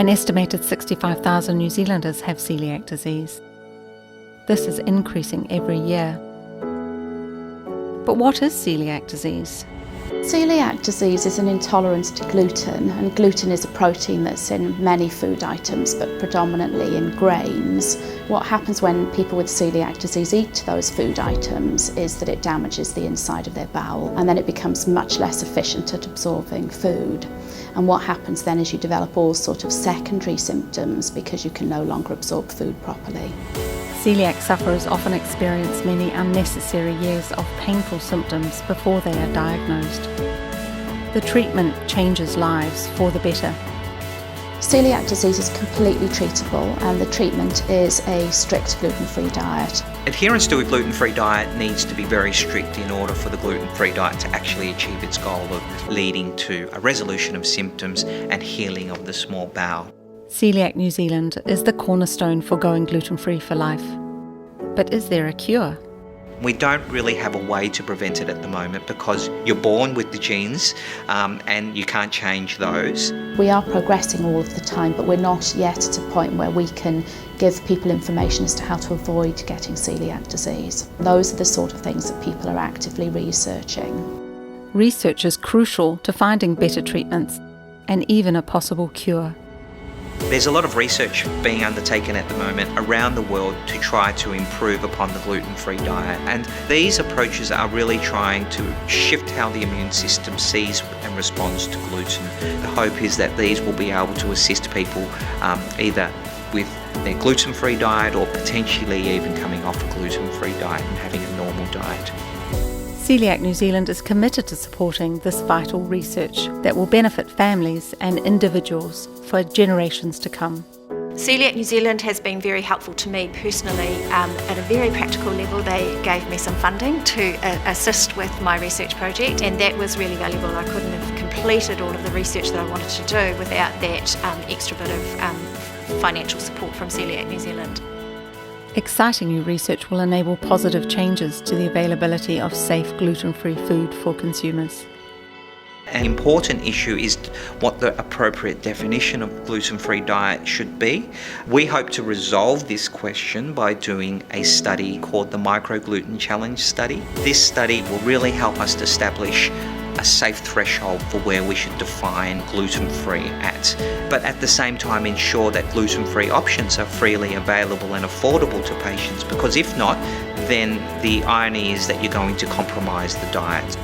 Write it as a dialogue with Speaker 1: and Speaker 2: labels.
Speaker 1: An estimated 65,000 New Zealanders have celiac disease. This is increasing every year. But what is celiac disease?
Speaker 2: Celiac disease is an intolerance to gluten, and gluten is a protein that's in many food items, but predominantly in grains. What happens when people with celiac disease eat those food items is that it damages the inside of their bowel, and then it becomes much less efficient at absorbing food. And what happens then is you develop all sorts of secondary symptoms because you can no longer absorb food properly.
Speaker 1: Celiac sufferers often experience many unnecessary years of painful symptoms before they are diagnosed. The treatment changes lives for the better.
Speaker 2: Celiac disease is completely treatable, and the treatment is a strict gluten-free diet.
Speaker 3: Adherence to a gluten-free diet needs to be very strict in order for the gluten-free diet to actually achieve its goal of leading to a resolution of symptoms and healing of the small bowel.
Speaker 1: Coeliac New Zealand is the cornerstone for going gluten-free for life. But is there a cure?
Speaker 3: We don't really have a way to prevent it at the moment because you're born with the genes and you can't change those.
Speaker 2: We are progressing all of the time, but we're not yet at a point where we can give people information as to how to avoid getting celiac disease. Those are the sort of things that people are actively researching.
Speaker 1: Research is crucial to finding better treatments and even a possible cure.
Speaker 3: There's a lot of research being undertaken at the moment around the world to try to improve upon the gluten-free diet, and these approaches are really trying to shift how the immune system sees and responds to gluten. The hope is that these will be able to assist people either with their gluten-free diet or potentially even coming off a gluten-free diet and having a normal diet.
Speaker 1: Coeliac New Zealand is committed to supporting this vital research that will benefit families and individuals for generations to come.
Speaker 4: Coeliac New Zealand has been very helpful to me personally. At a very practical level, they gave me some funding to assist with my research project, and that was really valuable. I couldn't have completed all of the research that I wanted to do without that extra bit of financial support from Coeliac New Zealand.
Speaker 1: Exciting new research will enable positive changes to the availability of safe gluten-free food for consumers.
Speaker 3: An important issue is what the appropriate definition of gluten-free diet should be. We hope to resolve this question by doing a study called the Micro-Gluten Challenge study. This study will really help us to establish a safe threshold for where we should define gluten-free at, but at the same time ensure that gluten-free options are freely available and affordable to patients, because if not, then the irony is that you're going to compromise the diet.